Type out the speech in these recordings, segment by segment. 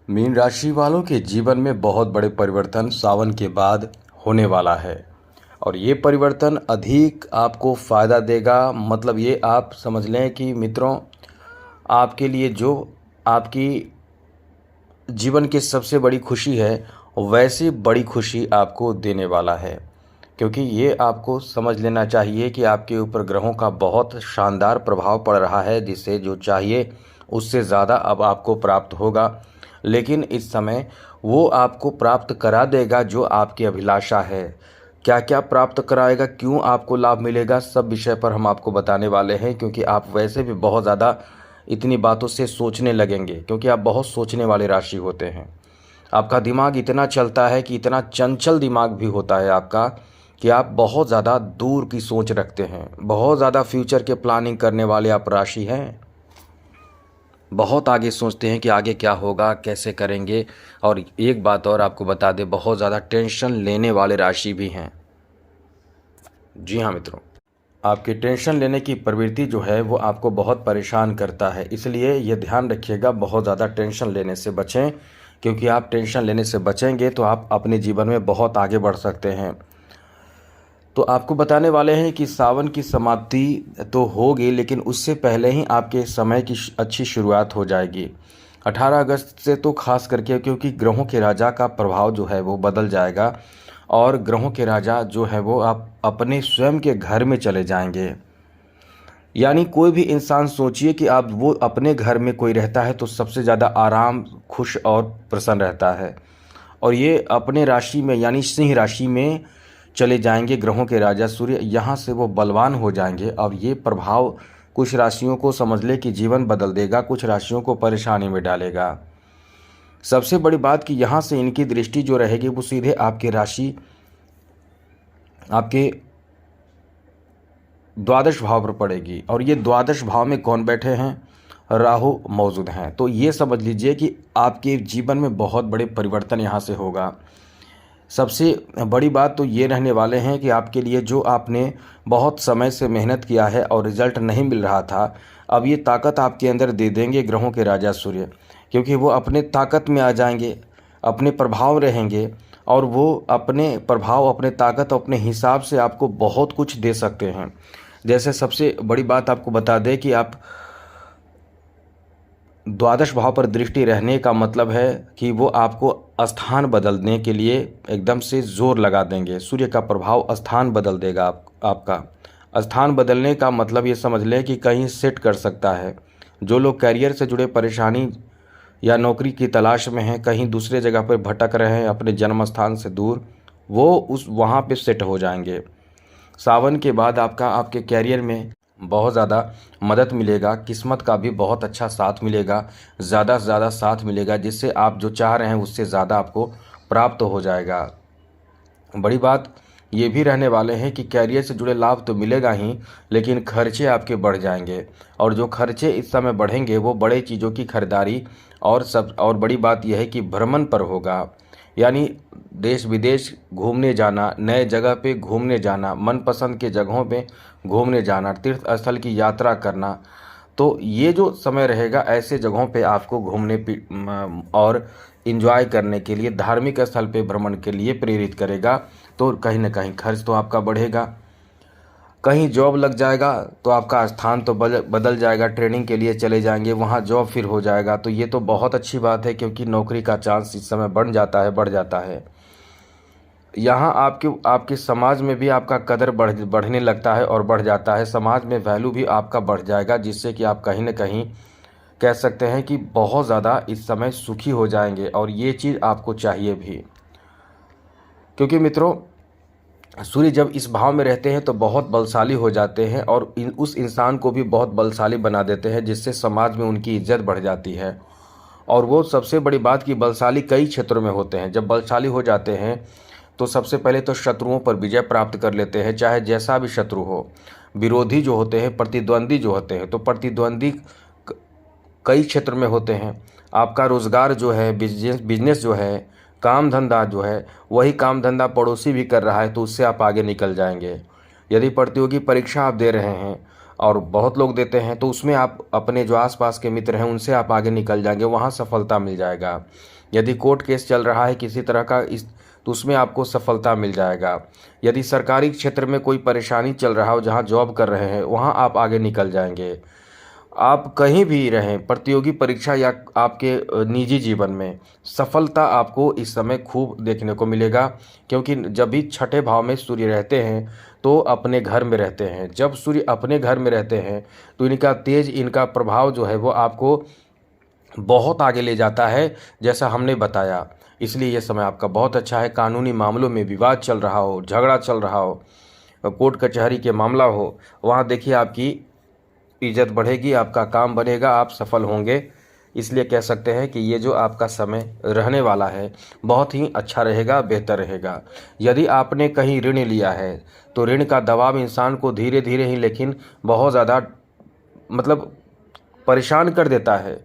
Mean राशि वालों के जीवन में बहुत बड़े परिवर्तन सावन के बाद होने वाला है। और ये परिवर्तन अधिक आपको फ़ायदा देगा। मतलब ये आप समझ लें कि मित्रों, आपके लिए जो आपकी जीवन की सबसे बड़ी खुशी है, वैसी बड़ी खुशी आपको देने वाला है। क्योंकि ये आपको समझ लेना चाहिए कि आपके ऊपर ग्रहों का बहुत शानदार प्रभाव पड़ रहा है, जिससे जो चाहिए उससे ज़्यादा अब आपको प्राप्त होगा। लेकिन इस समय वो आपको प्राप्त करा देगा जो आपकी अभिलाषा है। क्या क्या प्राप्त कराएगा, क्यों आपको लाभ मिलेगा, सब विषय पर हम आपको बताने वाले हैं। क्योंकि आप वैसे भी बहुत ज़्यादा इतनी बातों से सोचने लगेंगे, क्योंकि आप बहुत सोचने वाले राशि होते हैं। आपका दिमाग इतना चलता है कि इतना चंचल दिमाग भी होता है आपका, कि आप बहुत ज़्यादा दूर की सोच रखते हैं, बहुत ज़्यादा फ्यूचर के प्लानिंग करने वाले आप राशि हैं। बहुत आगे सोचते हैं कि आगे क्या होगा, कैसे करेंगे। और एक बात और आपको बता दें, बहुत ज़्यादा टेंशन लेने वाले राशि भी हैं। जी हाँ मित्रों, आपकी टेंशन लेने की प्रवृत्ति जो है वो आपको बहुत परेशान करता है। इसलिए ये ध्यान रखिएगा, बहुत ज़्यादा टेंशन लेने से बचें। क्योंकि आप टेंशन लेने से बचेंगे तो आप अपने जीवन में बहुत आगे बढ़ सकते हैं। तो आपको बताने वाले हैं कि सावन की समाप्ति तो होगी, लेकिन उससे पहले ही आपके समय की अच्छी शुरुआत हो जाएगी 18 अगस्त से। तो खास करके क्योंकि ग्रहों के राजा का प्रभाव जो है वो बदल जाएगा। और ग्रहों के राजा जो है वो आप अपने स्वयं के घर में चले जाएंगे। यानी कोई भी इंसान सोचिए कि आप वो अपने घर में कोई रहता है तो सबसे ज़्यादा आराम, खुश और प्रसन्न रहता है। और ये अपने राशि में यानी सिंह राशि में चले जाएंगे ग्रहों के राजा सूर्य। यहाँ से वो बलवान हो जाएंगे। और ये प्रभाव कुछ राशियों को समझ ले कि जीवन बदल देगा, कुछ राशियों को परेशानी में डालेगा। सबसे बड़ी बात कि यहाँ से इनकी दृष्टि जो रहेगी वो सीधे आपकी राशि, आपके द्वादश भाव पर पड़ेगी। और ये द्वादश भाव में कौन बैठे हैं? राहु मौजूद हैं। तो ये समझ लीजिए कि आपके जीवन में बहुत बड़े परिवर्तन यहाँ से होगा। सबसे बड़ी बात तो ये रहने वाले हैं कि आपके लिए जो आपने बहुत समय से मेहनत किया है और रिजल्ट नहीं मिल रहा था, अब ये ताकत आपके अंदर दे देंगे ग्रहों के राजा सूर्य। क्योंकि वो अपने ताकत में आ जाएंगे, अपने प्रभाव रहेंगे। और वो अपने प्रभाव, अपने ताकत, अपने हिसाब से आपको बहुत कुछ दे सकते हैं। जैसे सबसे बड़ी बात आपको बता दें कि आप द्वादश भाव पर दृष्टि रहने का मतलब है कि वो आपको स्थान बदलने के लिए एकदम से जोर लगा देंगे। सूर्य का प्रभाव स्थान बदल देगा आपका। स्थान बदलने का मतलब ये समझ लें कि कहीं सेट कर सकता है। जो लोग कैरियर से जुड़े परेशानी या नौकरी की तलाश में हैं, कहीं दूसरे जगह पर भटक रहे हैं अपने जन्म स्थान से दूर, वो उस वहाँ पे सेट हो जाएंगे। सावन के बाद आपका आपके कैरियर में बहुत ज़्यादा मदद मिलेगा, किस्मत का भी बहुत अच्छा साथ मिलेगा, ज़्यादा से ज़्यादा साथ मिलेगा, जिससे आप जो चाह रहे हैं उससे ज़्यादा आपको प्राप्त हो जाएगा। बड़ी बात ये भी रहने वाले हैं कि कैरियर से जुड़े लाभ तो मिलेगा ही, लेकिन खर्चे आपके बढ़ जाएंगे। और जो खर्चे इस समय बढ़ेंगे वो बड़े चीज़ों की खरीदारी और बड़ी बात यह है कि भ्रमण पर होगा। यानी देश विदेश घूमने जाना, नए जगह पे घूमने जाना, मनपसंद के जगहों पे घूमने जाना, तीर्थ स्थल की यात्रा करना। तो ये जो समय रहेगा ऐसे जगहों पे आपको घूमने और इन्जॉय करने के लिए, धार्मिक स्थल पे भ्रमण के लिए प्रेरित करेगा। तो कहीं ना कहीं खर्च तो आपका बढ़ेगा। कहीं जॉब लग जाएगा तो आपका स्थान तो बदल जाएगा, ट्रेनिंग के लिए चले जाएंगे, वहाँ जॉब फिर हो जाएगा। तो ये तो बहुत अच्छी बात है, क्योंकि नौकरी का चांस इस समय बढ़ जाता है। यहाँ आपके समाज में भी आपका कदर बढ़ने लगता है और बढ़ जाता है। समाज में वैल्यू भी आपका बढ़ जाएगा, जिससे कि आप कहीं ना कहीं कह सकते हैं कि बहुत ज़्यादा इस समय सुखी हो जाएंगे। और ये चीज़ आपको चाहिए भी। क्योंकि मित्रों, सूर्य जब इस भाव में रहते हैं तो बहुत बलशाली हो जाते हैं और उस इंसान को भी बहुत बलशाली बना देते हैं, जिससे समाज में उनकी इज्जत बढ़ जाती है। और वो सबसे बड़ी बात कि बलशाली कई क्षेत्रों में होते हैं। जब बलशाली हो जाते हैं तो सबसे पहले तो शत्रुओं पर विजय प्राप्त कर लेते हैं, चाहे जैसा भी शत्रु हो। विरोधी जो होते हैं, प्रतिद्वंदी जो होते हैं, तो प्रतिद्वंदी कई क्षेत्र में होते हैं। आपका रोज़गार जो है, बिजनेस जो है, काम धंधा जो है, वही काम धंधा पड़ोसी भी कर रहा है तो उससे आप आगे निकल जाएंगे। यदि प्रतियोगी परीक्षा आप दे रहे हैं, और बहुत लोग देते हैं, तो उसमें आप अपने जो आसपास के मित्र हैं उनसे आप आगे निकल जाएंगे, वहाँ सफलता मिल जाएगा। यदि कोर्ट केस चल रहा है किसी तरह का तो उसमें आपको सफलता मिल जाएगा। यदि सरकारी क्षेत्र में कोई परेशानी चल रहा हो, जहाँ जॉब कर रहे हैं, वहाँ आप आगे निकल जाएंगे। आप कहीं भी रहें, प्रतियोगी परीक्षा या आपके निजी जीवन में, सफलता आपको इस समय खूब देखने को मिलेगा। क्योंकि जब भी छठे भाव में सूर्य रहते हैं तो अपने घर में रहते हैं। जब सूर्य अपने घर में रहते हैं तो इनका प्रभाव जो है वो आपको बहुत आगे ले जाता है, जैसा हमने बताया। इसलिए यह समय आपका बहुत अच्छा है। कानूनी मामलों में विवाद चल रहा हो, झगड़ा चल रहा हो, कोर्ट कचहरी के मामला हो, वहाँ देखिए आपकी इज्जत बढ़ेगी, आपका काम बनेगा, आप सफल होंगे। इसलिए कह सकते हैं कि ये जो आपका समय रहने वाला है बहुत ही अच्छा रहेगा, बेहतर रहेगा। यदि आपने कहीं ऋण लिया है तो ऋण का दबाव इंसान को धीरे धीरे ही लेकिन बहुत ज़्यादा मतलब परेशान कर देता है।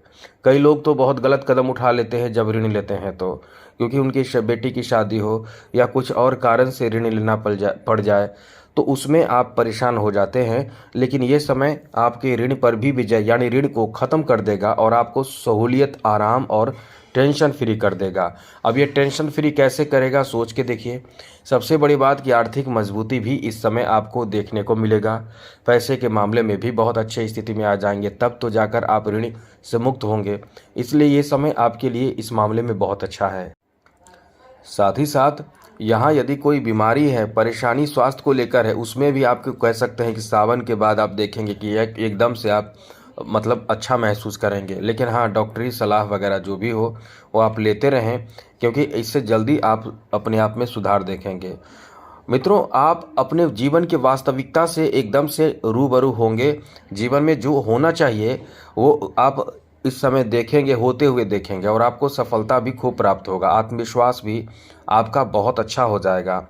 कई लोग तो बहुत गलत कदम उठा लेते हैं जब ऋण लेते हैं तो, क्योंकि उनकी बेटी की शादी हो या कुछ और कारण से ऋण लेना पड़ जाए तो उसमें आप परेशान हो जाते हैं। लेकिन ये समय आपके ऋण पर भी विजय यानी ऋण को ख़त्म कर देगा और आपको सहूलियत, आराम और टेंशन फ्री कर देगा। अब ये टेंशन फ्री कैसे करेगा, सोच के देखिए। सबसे बड़ी बात कि आर्थिक मजबूती भी इस समय आपको देखने को मिलेगा। पैसे के मामले में भी बहुत अच्छी स्थिति में आ जाएंगे, तब तो जाकर आप ऋण से मुक्त होंगे। इसलिए ये समय आपके लिए इस मामले में बहुत अच्छा है। साथ ही साथ यहाँ यदि कोई बीमारी है, परेशानी स्वास्थ्य को लेकर है, उसमें भी आप कह सकते हैं कि सावन के बाद आप देखेंगे कि एकदम से आप मतलब अच्छा महसूस करेंगे। लेकिन हाँ, डॉक्टरी सलाह वगैरह जो भी हो वो आप लेते रहें, क्योंकि इससे जल्दी आप अपने आप में सुधार देखेंगे। मित्रों, आप अपने जीवन की वास्तविकता से एकदम से रूबरू होंगे। जीवन में जो होना चाहिए वो आप इस समय देखेंगे, होते हुए देखेंगे, और आपको सफलता भी खूब प्राप्त होगा। आत्मविश्वास भी आपका बहुत अच्छा हो जाएगा।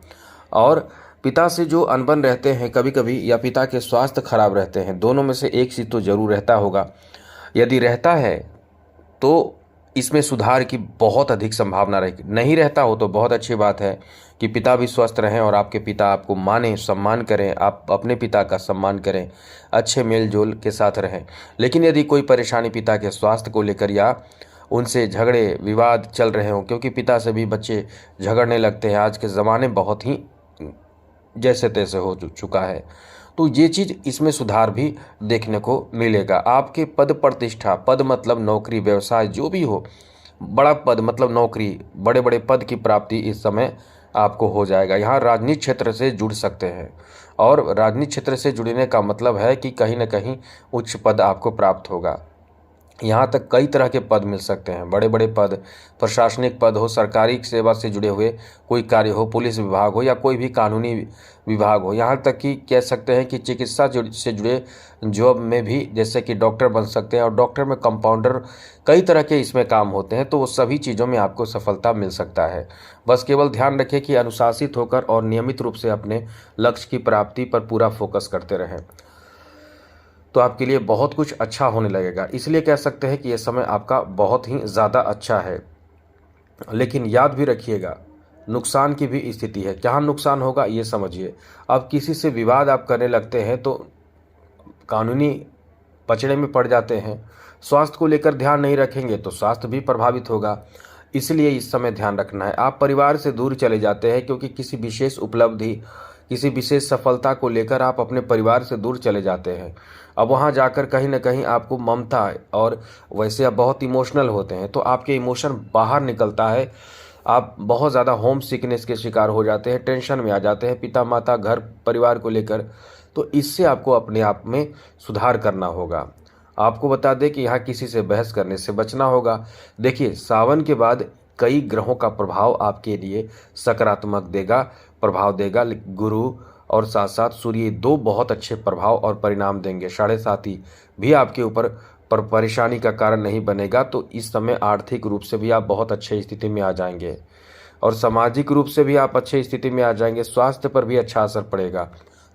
और पिता से जो अनबन रहते हैं कभी कभी, या पिता के स्वास्थ्य खराब रहते हैं, दोनों में से एक चीज़ तो जरूर रहता होगा। यदि रहता है तो इसमें सुधार की बहुत अधिक संभावना रहेगी। नहीं रहता हो तो बहुत अच्छी बात है कि पिता भी स्वस्थ रहें और आपके पिता आपको माने, सम्मान करें, आप अपने पिता का सम्मान करें, अच्छे मेल जोल के साथ रहें। लेकिन यदि कोई परेशानी पिता के स्वास्थ्य को लेकर या उनसे झगड़े विवाद चल रहे हों, क्योंकि पिता से भी बच्चे झगड़ने लगते हैं, आज के ज़माने बहुत ही जैसे तैसे हो चुका है, तो ये चीज़ इसमें सुधार भी देखने को मिलेगा। आपके पद प्रतिष्ठा, पद मतलब नौकरी, व्यवसाय जो भी हो, बड़ा पद मतलब नौकरी, बड़े बड़े पद की प्राप्ति इस समय आपको हो जाएगा। यहाँ राजनीतिक क्षेत्र से जुड़ सकते हैं, और राजनीतिक क्षेत्र से जुड़ने का मतलब है कि कहीं ना कहीं उच्च पद आपको प्राप्त होगा। यहाँ तक कई तरह के पद मिल सकते हैं, बड़े बड़े पद, प्रशासनिक पद हो, सरकारी सेवा से जुड़े हुए कोई कार्य हो, पुलिस विभाग हो या कोई भी कानूनी विभाग हो। यहाँ तक कि कह सकते हैं कि चिकित्सा से जुड़े जॉब में भी, जैसे कि डॉक्टर बन सकते हैं, और डॉक्टर में कंपाउंडर, कई तरह के इसमें काम होते हैं। तो वो सभी चीज़ों में आपको सफलता मिल सकता है। बस केवल ध्यान रखें कि अनुशासित होकर और नियमित रूप से अपने लक्ष्य की प्राप्ति पर पूरा फोकस करते रहें, तो आपके लिए बहुत कुछ अच्छा होने लगेगा। इसलिए कह सकते हैं कि यह समय आपका बहुत ही ज़्यादा अच्छा है। लेकिन याद भी रखिएगा, नुकसान की भी स्थिति है। क्या नुकसान होगा ये समझिए। अब किसी से विवाद आप करने लगते हैं तो कानूनी पचड़े में पड़ जाते हैं। स्वास्थ्य को लेकर ध्यान नहीं रखेंगे तो स्वास्थ्य भी प्रभावित होगा। इसलिए इस समय ध्यान रखना है। आप परिवार से दूर चले जाते हैं क्योंकि किसी विशेष उपलब्धि, किसी विशेष सफलता को लेकर आप अपने परिवार से दूर चले जाते हैं। अब वहाँ जाकर कहीं ना कहीं आपको ममता, और वैसे आप बहुत इमोशनल होते हैं तो आपके इमोशन बाहर निकलता है। आप बहुत ज़्यादा होम सिकनेस के शिकार हो जाते हैं, टेंशन में आ जाते हैं पिता माता, घर परिवार को लेकर। तो इससे आपको अपने आप में सुधार करना होगा। आपको बता दें कि यहाँ किसी से बहस करने से बचना होगा। देखिए, सावन के बाद कई ग्रहों का प्रभाव आपके लिए सकारात्मक प्रभाव देगा। गुरु और साथ साथ सूर्य, दो बहुत अच्छे प्रभाव और परिणाम देंगे। 7.5 भी आपके ऊपर परेशानी का कारण नहीं बनेगा। तो इस समय आर्थिक रूप से भी आप बहुत अच्छे स्थिति में आ जाएंगे, और सामाजिक रूप से भी आप अच्छे स्थिति में आ जाएंगे। स्वास्थ्य पर भी अच्छा असर पड़ेगा।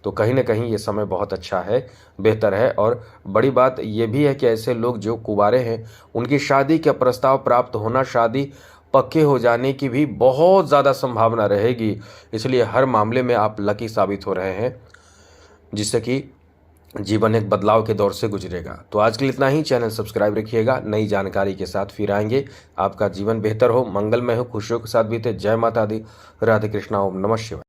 तो कहीं ना कहीं ये समय बहुत अच्छा है, बेहतर है। और बड़ी बात ये भी है कि ऐसे लोग जो कुंवारे हैं उनकी शादी का प्रस्ताव प्राप्त होना, शादी पक्के हो जाने की भी बहुत ज़्यादा संभावना रहेगी। इसलिए हर मामले में आप लकी साबित हो रहे हैं, जिससे कि जीवन एक बदलाव के दौर से गुजरेगा। तो आज के लिए इतना ही। चैनल सब्सक्राइब रखिएगा, नई जानकारी के साथ फिर आएंगे। आपका जीवन बेहतर हो, मंगलमय हो, खुशियों के साथ बीते। जय माता दी, राधे कृष्णा, ओम नमः शिवाय।